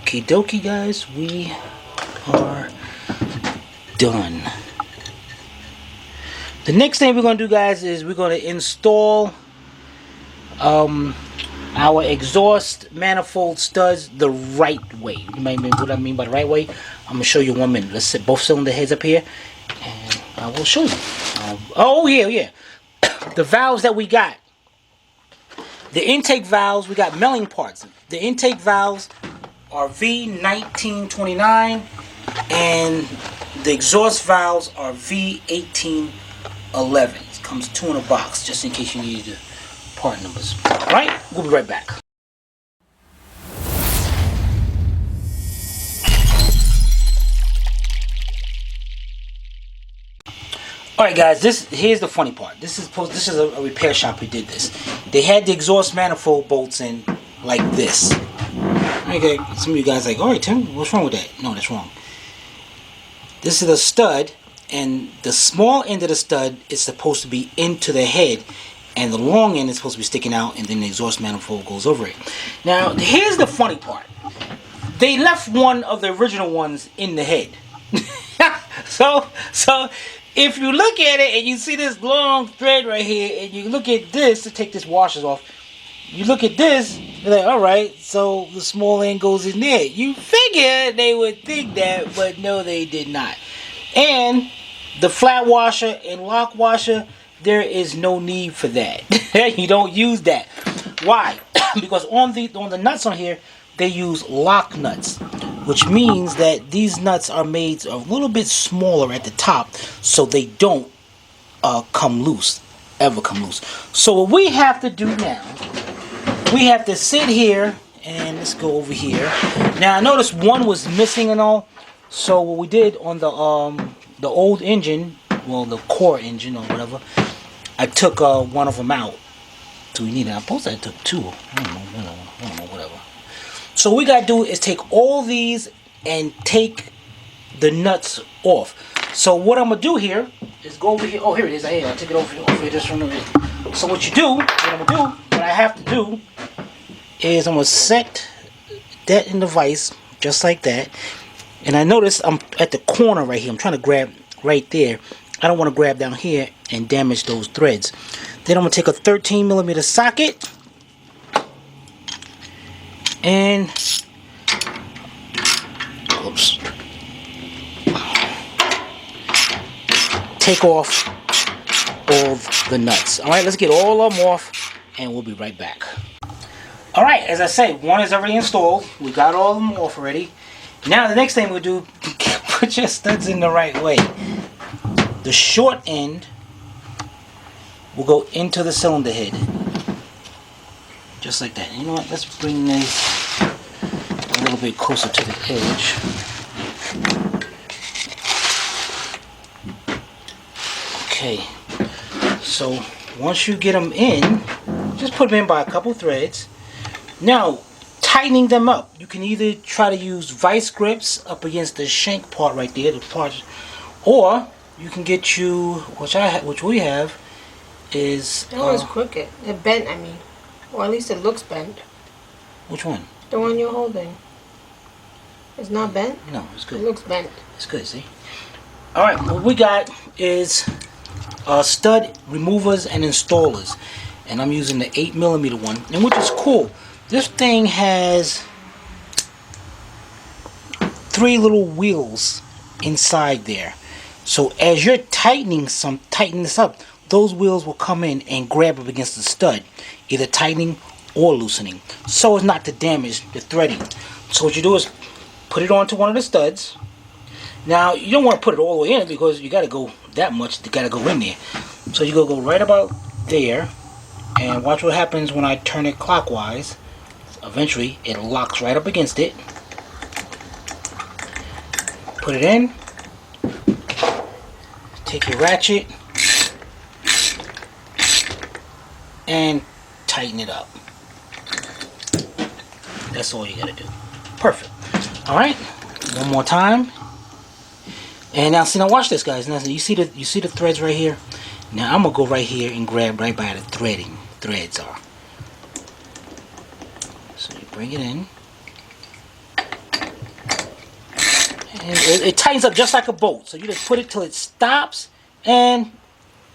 Okie dokie, guys, we are done. The next thing we're going to do, guys, is we're going to install our exhaust manifold studs the right way. You might mean what I mean by the right way. I'm going to show you in 1 minute. Let's set both cylinder heads up here, and I will show you. Oh, yeah. The valves that we got. The intake valves, we got milling parts. The intake valves are V1929, and the exhaust valves are V1811. It comes 2 in a box, just in case you need the part numbers. Alright, we'll be right back. Alright, guys, here's the funny part. This is a repair shop who did this. They had the exhaust manifold bolts in like this. Okay, some of you guys are like, alright, Tim, what's wrong with that? No, that's wrong. This is a stud, and the small end of the stud is supposed to be into the head, and the long end is supposed to be sticking out, and then the exhaust manifold goes over it. Now, here's the funny part. They left one of the original ones in the head. So if you look at it and you see this long thread right here, and you look at this to take this washers off, you look at this, you're like, alright, so the small end goes in there. You figure they would think that, but no, they did not. And the flat washer and lock washer, there is no need for that. You don't use that. Why? Because on the nuts on here, they use lock nuts, which means that these nuts are made a little bit smaller at the top, so they don't ever come loose. So what we have to do now, we have to sit here, and let's go over here. Now I noticed one was missing and all, so what we did on the old engine, well, the core engine or whatever, I took one of them out. So we need it. I suppose I took 2. I don't know, whatever. So what we gotta do is take all these and take the nuts off. So what I'm gonna do here is go over here. Oh, here it is. I'll take it over here just from the way. So what I have to do is I'm gonna set that in the vise just like that. And I notice I'm at the corner right here. I'm trying to grab right there. I don't want to grab down here and damage those threads. Then I'm gonna take a 13mm socket and take off all the nuts. Alright, let's get all of them off, and we'll be right back. Alright, as I say, one is already installed. We got all of them off already. Now the next thing we'll do, put your studs in the right way. The short end will go into the cylinder head. Just like that. You know what? Let's bring these a little bit closer to the edge. Okay. So once you get them in, just put them in by a couple threads. Now, tightening them up. You can either try to use vice grips up against the shank part right there, the part, or you can get you, which we have, is. That one's crooked. It bent, I mean. Or at least it looks bent. Which one? The one you're holding. It's not bent? No, it's good. It looks bent. It's good, see? Alright, what we got is stud removers and installers. And I'm using the 8mm one, and which is cool. This thing has 3 little wheels inside there. So as you're tightening this up, those wheels will come in and grab up against the stud, either tightening or loosening, so as not to damage the threading. So what you do is put it onto one of the studs. Now you don't want to put it all the way in because you got to go that much. You got to go in there. So you go right about there, and watch what happens when I turn it clockwise. Eventually, it locks right up against it. Put it in. Take your ratchet and tighten it up. That's all you gotta do. Perfect. Alright, one more time. And now see, now watch this, guys. Now you see the threads right here? Now I'm gonna go right here and grab right by the threads are. So you bring it in. And it tightens up just like a bolt. So you just put it till it stops and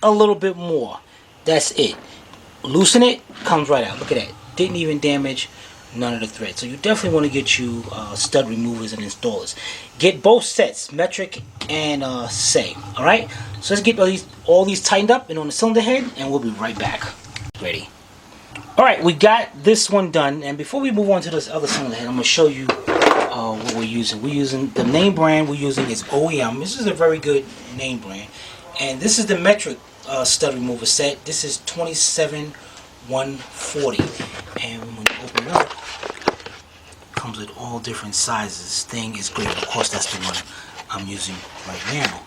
a little bit more. That's it. Loosen it, comes right out. Look at that. Didn't even damage none of the threads. So you definitely want to get you stud removers and installers. Get both sets, metric and say. Alright? So let's get all these tightened up and on the cylinder head, and we'll be right back. Ready. Alright, we got this one done, and before we move on to this other cylinder head, I'm going to show you what we're using. We're using the name brand we're using is OEM. This is a very good name brand. And this is the metric stud remover set. This is 27140. And when you open it up, it comes with all different sizes. This thing is great. Of course, that's the one I'm using right now.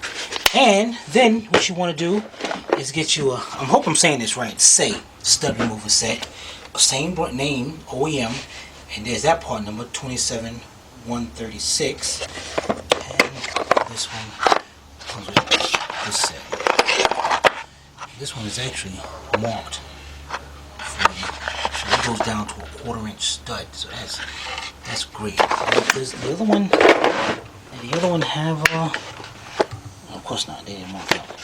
And then what you want to do is get you a, I hope I'm saying this right, say stud remover set. Same name, OEM. And there's that part number, 27136. And this one comes with this set. This one is actually marked for you. So it goes down to a 1/4" stud. So that's great. Does the other one? Did the other one have? Of course not. They didn't mark it out.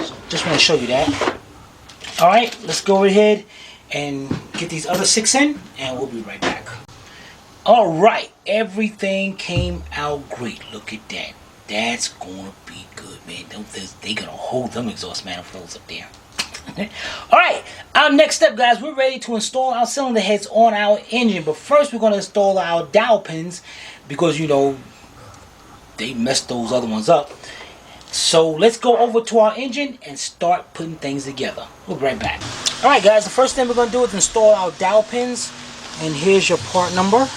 So just want to show you that. All right, let's go ahead and get these other 6 in, and we'll be right back. All right, everything came out great. Look at that. That's gonna be good, man. They gonna hold them exhaust manifolds up there. Alright, our next step, guys, we're ready to install our cylinder heads on our engine. But first we're gonna install our dowel pins because you know they messed those other ones up. So let's go over to our engine and start putting things together. We'll be right back. Alright guys, the first thing we're gonna do is install our dowel pins. And here's your part number.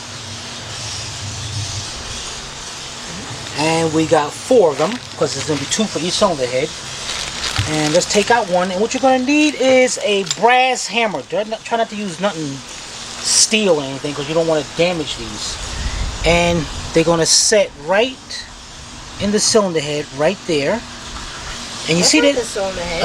And we got 4 of them because there's going to be 2 for each cylinder head. And let's take out one. And what you're going to need is a brass hammer. Try not to use nothing steel or anything because you don't want to damage these. And they're going to set right in the cylinder head right there. And you see that?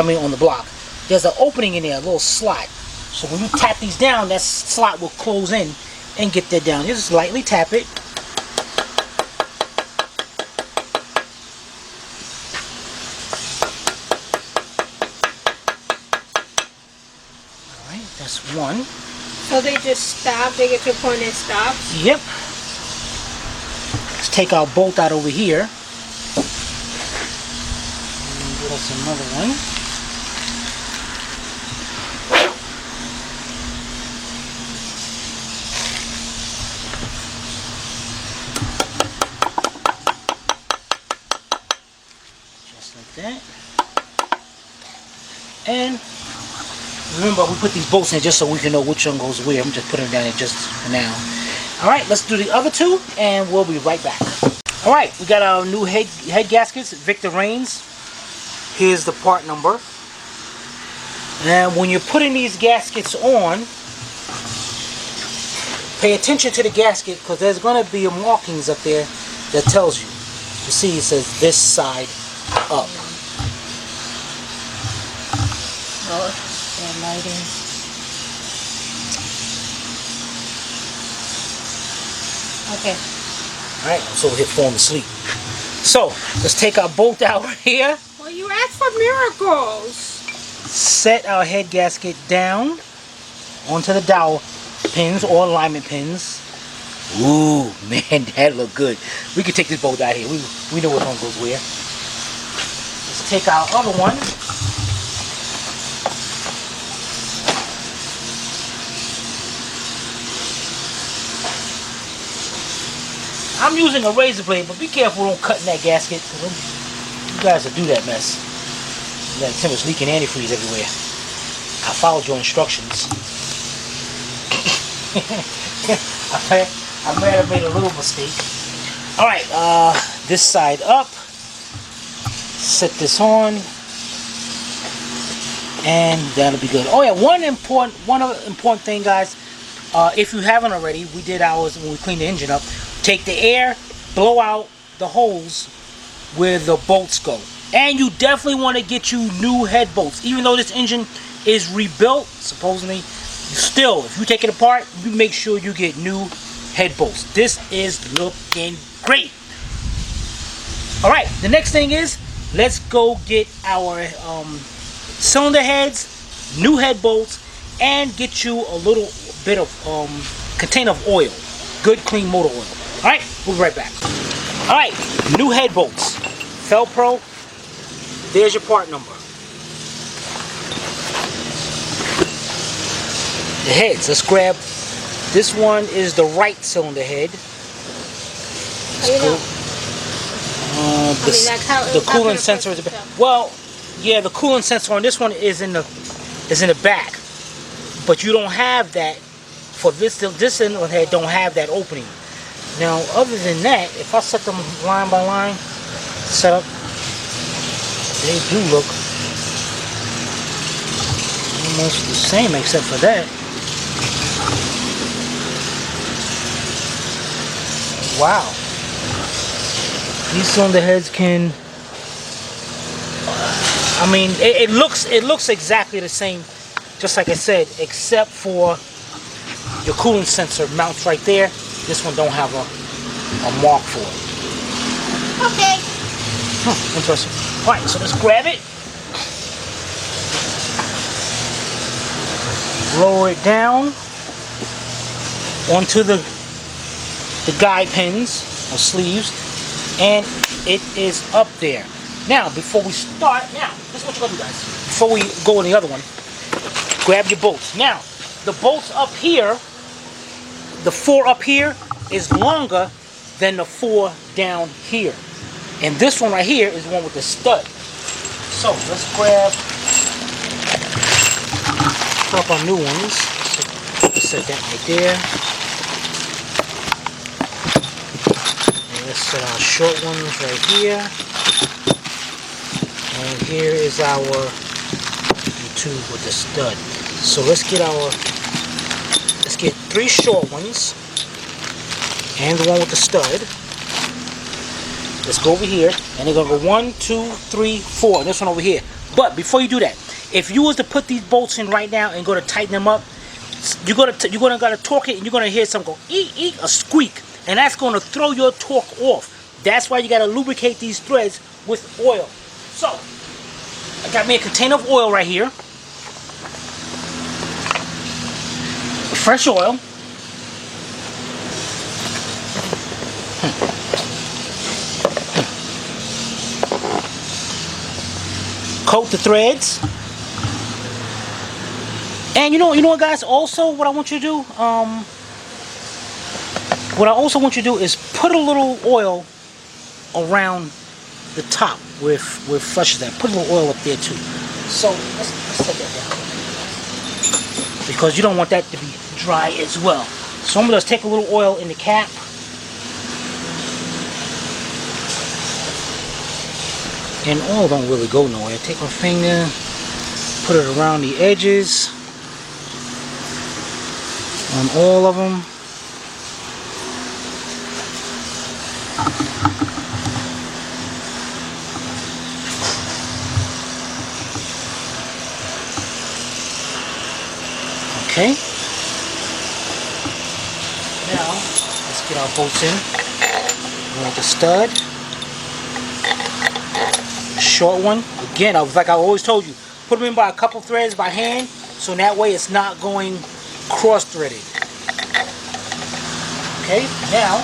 I mean on the block. There's an opening in there, a little slot. So when you tap these down, that slot will close in and get that down. Just lightly tap it. That's one. So they just stop, they get to a point and stop? Yep. Let's take our bolt out over here. And get us another one. Just like that. And remember, we put these bolts in just so we can know which one goes where. I'm just putting them down there just for now. Alright, let's do the other 2 and we'll be right back. Alright, we got our new head gaskets, Victor Reigns. Here's the part number. And when you're putting these gaskets on, pay attention to the gasket because there's going to be markings up there that tells you. You see it says this side up. Lighting. Okay. Alright, I'm so here falling asleep. So, let's take our bolt out here. Well, you asked for miracles. Set our head gasket down onto the dowel pins or alignment pins. Ooh, man, that look good. We can take this bolt out here. We know which one goes where. Let's take our other one. I'm using a razor blade, but be careful don't cut in that gasket. You guys will do that mess. That timber's leaking antifreeze everywhere. I followed your instructions. I might have made a little mistake. Alright, this side up. Set this on. And that'll be good. Oh yeah, one other important thing, guys. If you haven't already, we did ours when we cleaned the engine up. Take the air, blow out the holes where the bolts go. And you definitely want to get you new head bolts. Even though this engine is rebuilt, supposedly, still, if you take it apart, you make sure you get new head bolts. This is looking great. All right, the next thing is, let's go get our cylinder heads, new head bolts, and get you a little bit of container of oil, good clean motor oil. All right, we'll be right back. All right, new head bolts, Felpro. There's your part number. The heads, let's grab. This one is the right cylinder head. The coolant sensor is well, yeah, the coolant sensor on this one is in the back, but you don't have that for this cylinder head. Don't have that opening. Now, other than that, if I set them line by line, set up, they do look almost the same except for that. Wow. These cylinder heads can, I mean, it looks exactly the same, just like I said, except for your coolant sensor mounts right there. This one don't have a mark for it. Okay. Interesting. All right, so let's grab it. Lower it down onto the guide pins or sleeves, and it is up there. Now, before we start, this is what you're gonna do, guys. Before we go on the other one, grab your bolts. Now, the bolts up here, the 4 up here is longer than the 4 down here, and this one right here is the one with the stud. So let's grab our new ones. Set that right there. Let's set our short ones right here. And here is our tube with the stud. So let's get 3 short ones and the one with the stud. Let's go over here, and they're gonna go 1, 2, 3, 4. This one over here. But before you do that, if you was to put these bolts in right now and go to tighten them up, you're gonna torque it, and you're gonna hear something go eek eek, a squeak. And that's going to throw your torque off. That's why you got to lubricate these threads with oil. So, I got me a container of oil right here. Fresh oil. Coat the threads. And you know what, guys? Also, what I want you to do, what I also want you to do is put a little oil around the top where it flushes that. Put a little oil up there too. So let's set that down, because you don't want that to be dry as well. So I'm gonna just take a little oil in the cap. And oil don't really go nowhere. Take my finger, put it around the edges on all of them. Okay. Now, let's get our bolts in. We want the stud. Short one. Again, like I always told you, put them in by a couple threads by hand, so that way it's not going cross-threaded. Okay, now,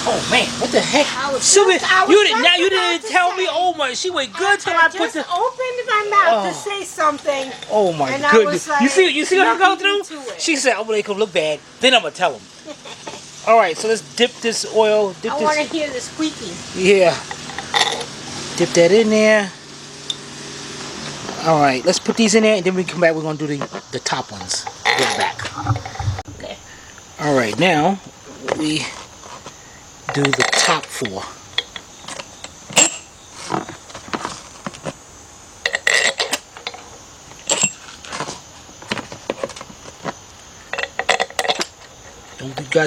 oh man, what the heck? Sylvia, you didn't tell me. Oh my, she went good till I put the. Opened my mouth to say something. Oh my goodness! Like, you see what I'm going through? She said, "I'm gonna make him look bad." Then I'm gonna tell him. All right, so let's dip this oil. I want to hear the squeaking. Yeah. Dip that in there. All right, let's put these in there, and then we come back. We're gonna do the top ones. Get back. Okay. All right, now we do the top 4.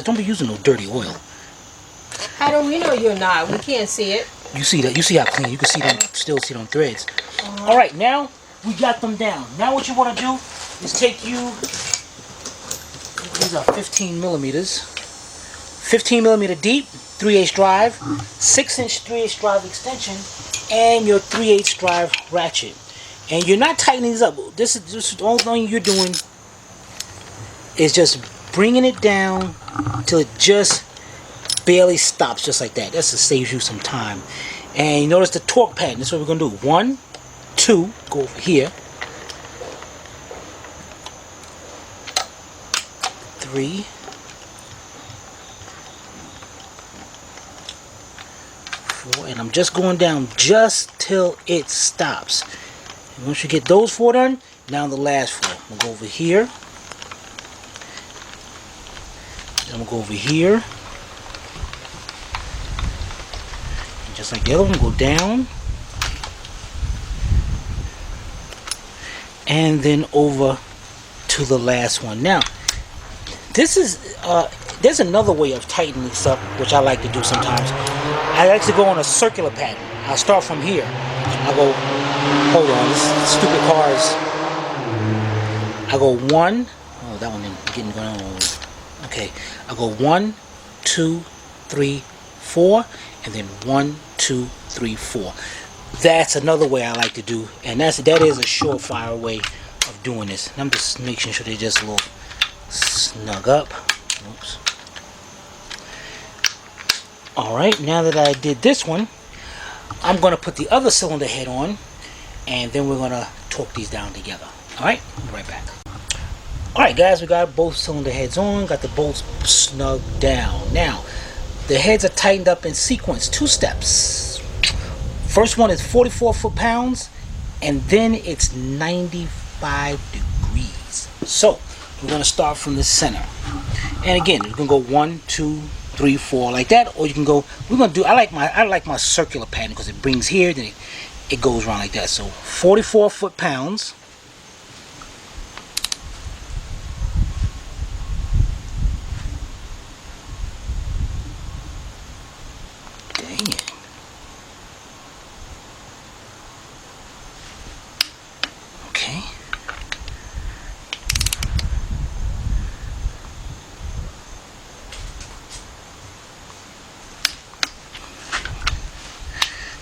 Don't be using no dirty oil. How do we know you're not? We can't see it. You see that? You see how clean? You can see them. Still see them threads. All right, now we got them down. Now what you want to do is take you. These are 15 millimeters. 15 millimeter deep, 3/8 drive, 6-inch 3/8 drive extension, and your 3/8 drive ratchet. And you're not tightening these up. This is the only thing you're doing is just bringing it down till it just barely stops, just like that. That just saves you some time. And you notice the torque pattern. This is what we're gonna do. 1, 2, go over here. 3, 4, and I'm just going down just till it stops. And once you get those 4 done, now the last 4. We'll go over here. Then we'll go over here. And just like the other one, go down. And then over to the last one. Now, this is, there's another way of tightening this up, which I like to do sometimes. I like to go on a circular pattern. I'll start from here. I'll go, hold on, this stupid car is, I go 1, oh, that one didn't get going on. Okay, I go 1, 2, 3, 4, and then 1, 2, 3, 4. That's another way I like to do, and that is a surefire way of doing this. And I'm just making sure they just a little snug up. Oops. Alright, now that I did this one, I'm going to put the other cylinder head on, and then we're going to torque these down together. Alright, I'll be right back. Alright guys, we got both cylinder heads on, got the bolts snugged down. Now, the heads are tightened up in sequence, 2 steps. First one is 44 foot-pounds, and then it's 95 degrees. So, we're going to start from the center. And again, you can go 1, 2, 3, 4 like that, or you can go, we're going to do, I like my circular pattern because it brings here, then it goes around like that. So 44 foot-pounds. Dang it. Okay.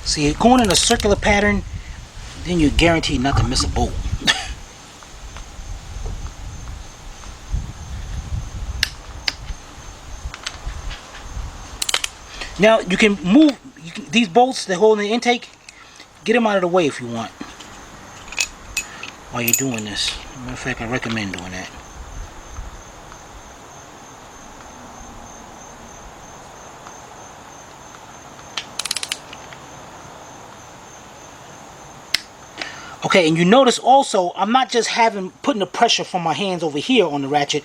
See, going in a circular pattern, then you're guaranteed not to miss a bolt. Now, you can move these bolts that hold in the intake, get them out of the way if you want while you're doing this. Matter of fact, I recommend doing that. Okay, and you notice also, I'm not just putting the pressure from my hands over here on the ratchet.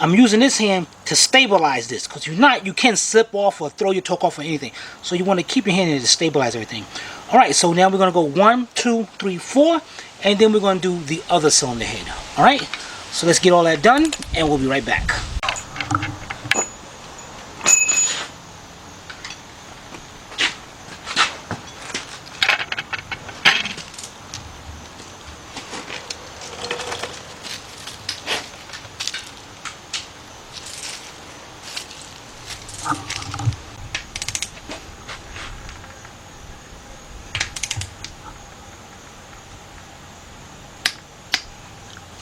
I'm using this hand to stabilize this, because you can slip off or throw your torque off or anything. So you want to keep your hand in it to stabilize everything. Alright, so now we're going to go 1, 2, 3, 4, and then we're going to do the other cylinder head. Alright, so let's get all that done, and we'll be right back.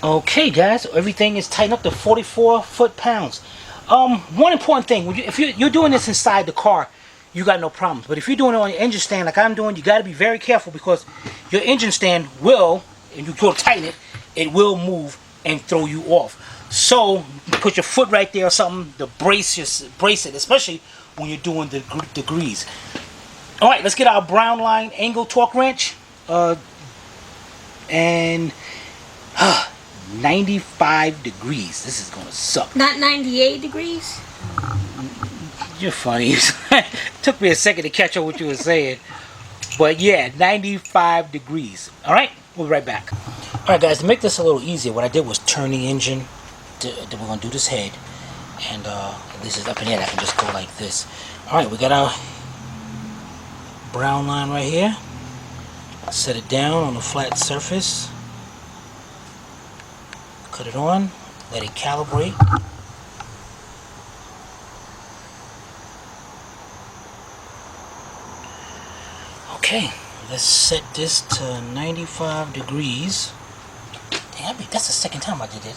Okay guys, so everything is tightened up to 44 foot-pounds. One important thing, if you're doing this inside the car, you got no problems. But if you're doing it on your engine stand like I'm doing, you got to be very careful, because your engine stand will, and you go tighten it, it will move and throw you off. So put your foot right there or something to brace it, especially when you're doing the degrees. Alright, let's get our brown line angle torque wrench. And 95 degrees. This is gonna suck. Not 98 degrees? You're funny. It took me a second to catch up what you were saying. But yeah, 95 degrees. Alright, we'll be right back. Alright guys, to make this a little easier, what I did was turn the engine. We're gonna do this head. And this is up in here. I can just go like this. Alright, we got our brown line right here. Set it down on a flat surface. Cut it on, let it calibrate. Okay, let's set this to 95 degrees. Dang, that's the second time I did it.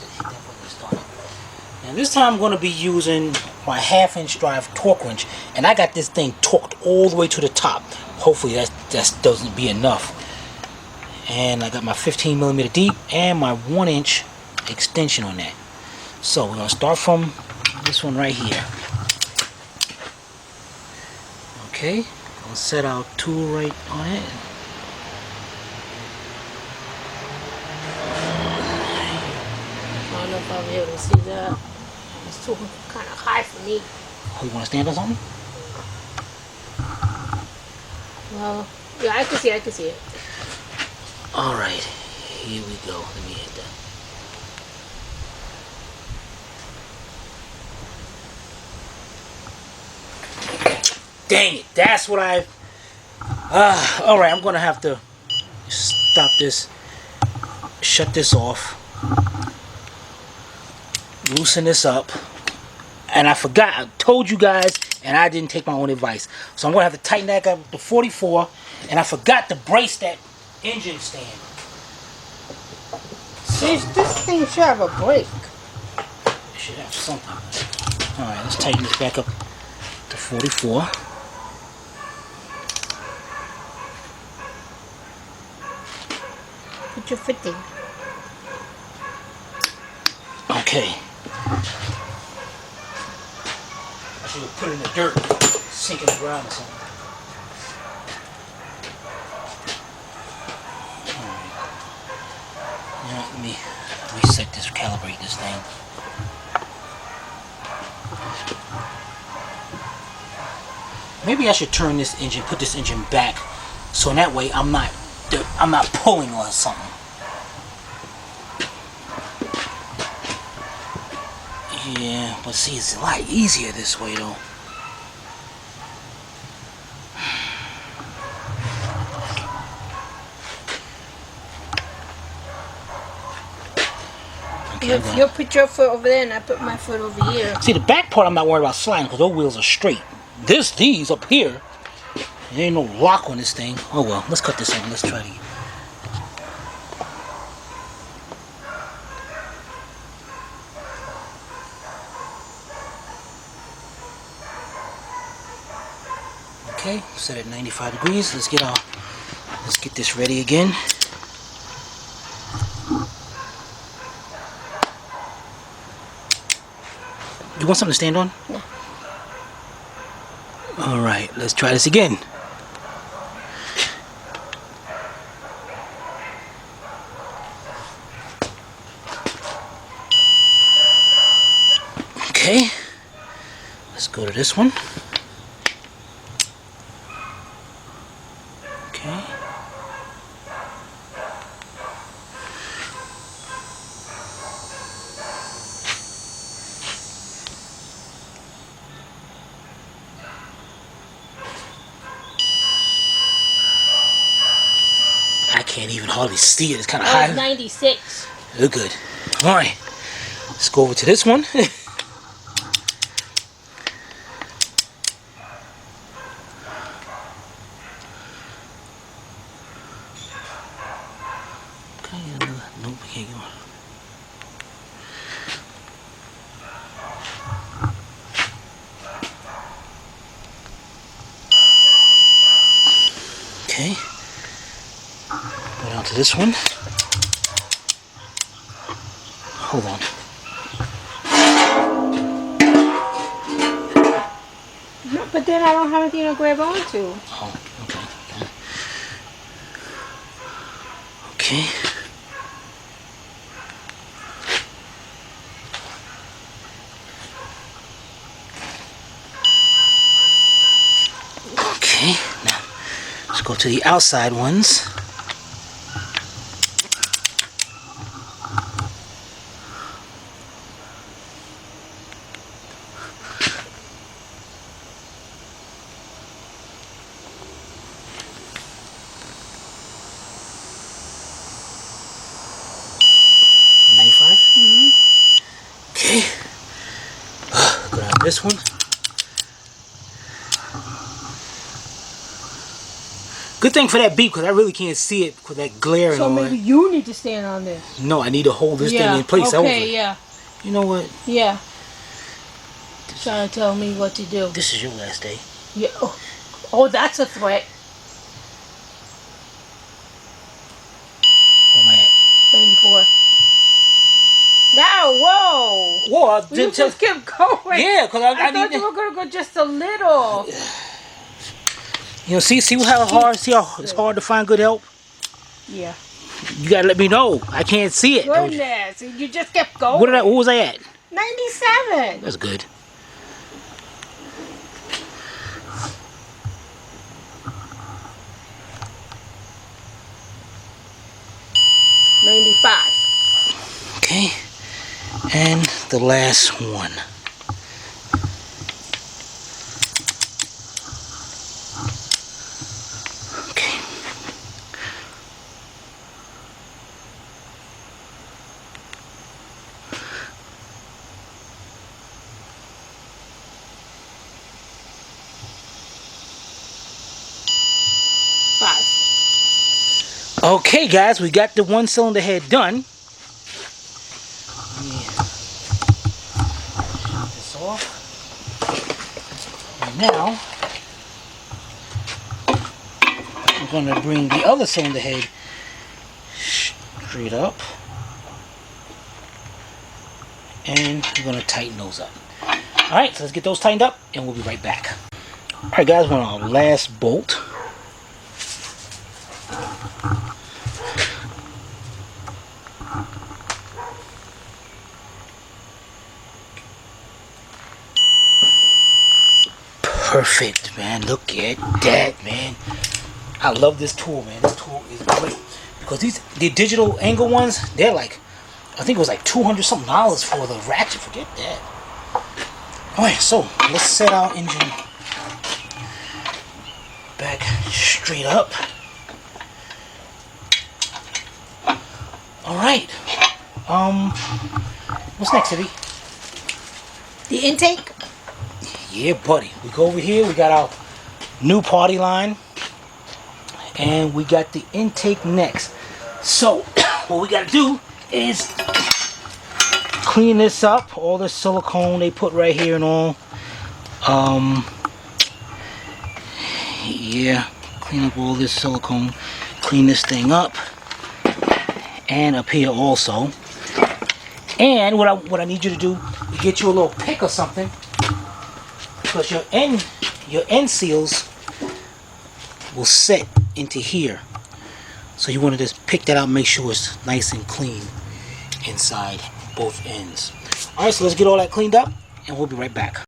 Now this time I'm going to be using my 1/2-inch drive torque wrench, and I got this thing torqued all the way to the top. Hopefully that doesn't be enough. And I got my 15mm deep and my 1-inch extension on that. So we're going to start from this one right here. Okay, we'll set our tool right on it. I don't know if I'll be able to see that. It's too kind of high for me. Oh, you want to stand on something? Well, yeah, I can see it. Alright, here we go. Let me hit that. Dang it, that's what I... Alright, I'm going to have to stop this, shut this off, loosen this up. And I forgot, I told you guys, and I didn't take my own advice. So I'm going to have to tighten that up with the 44, and I forgot to brace that engine stand. This thing should have a brake. It should have something. Alright, let's tighten this back up to 44. Put your foot in. Okay. I should have put it in the dirt, sink in the ground or something. Alright. Let me reset this, calibrate this thing. Maybe I should turn this engine, put this engine back, so in that way I'm not pulling on something. Yeah, but see, it's a lot easier this way though. Okay, you'll put your foot over there and I put my foot over here. See, the back part I'm not worried about sliding because those wheels are straight. These up here, there ain't no lock on this thing. Oh well, let's cut this in. Let's try to. Okay, set at 95 degrees. Let's get this ready again. You want something to stand on? Yeah. Alright, let's try this again. Okay, let's go to this one. Okay. I can't even hardly see it. It's kind of high. 96. Oh, good. All right. Let's go over to this one. Nope, we can't go. Okay. Go down to this one. Hold on. No, but then I don't have anything to grab onto. Oh, okay. Okay. Okay, now let's go to the outside ones. Okay, go down to this one. Good thing for that beep, because I really can't see it with that glare and So all maybe that. you need to stand on this. No, I need to hold this thing in place. Okay, yeah. You know what? Yeah. Trying to tell me what to do. This is your last day. Yeah. Oh, that's a threat. Where am I at? 94. Now, whoa! Whoa, I You didn't just kept going. Yeah, because I I thought need you were gonna go just a little. You know, see how hard, see how it's hard to find good help? Yeah. You gotta let me know. I can't see it. Goodness, you just kept going. What was I at? 97. That's good. Okay. And the last one. Okay. Okay, guys, we got the one cylinder head done. Shut this off. And now, I'm going to bring the other cylinder head straight up. And we're going to tighten those up. Alright, so let's get those tightened up and we'll be right back. Alright guys, we're on our last bolt. Perfect, man. Look at that, man. I love this tool, man. This tool is great. Because the digital angle ones, they're like, I think it was like $200 something for the ratchet. Forget that. Alright, so let's set our engine back straight up. Alright. What's next, Chevy? The intake? Yeah, buddy. We go over here. We got our new party line. And we got the intake next. So, what we got to do is clean this up. All the silicone they put right here and all. Yeah. Clean up all this silicone. Clean this thing up. And up here also. And what I need you to do is get you a little pick or something. Because your end seals will set into here. So you want to just pick that out and make sure it's nice and clean inside both ends. Alright, so let's get all that cleaned up and we'll be right back.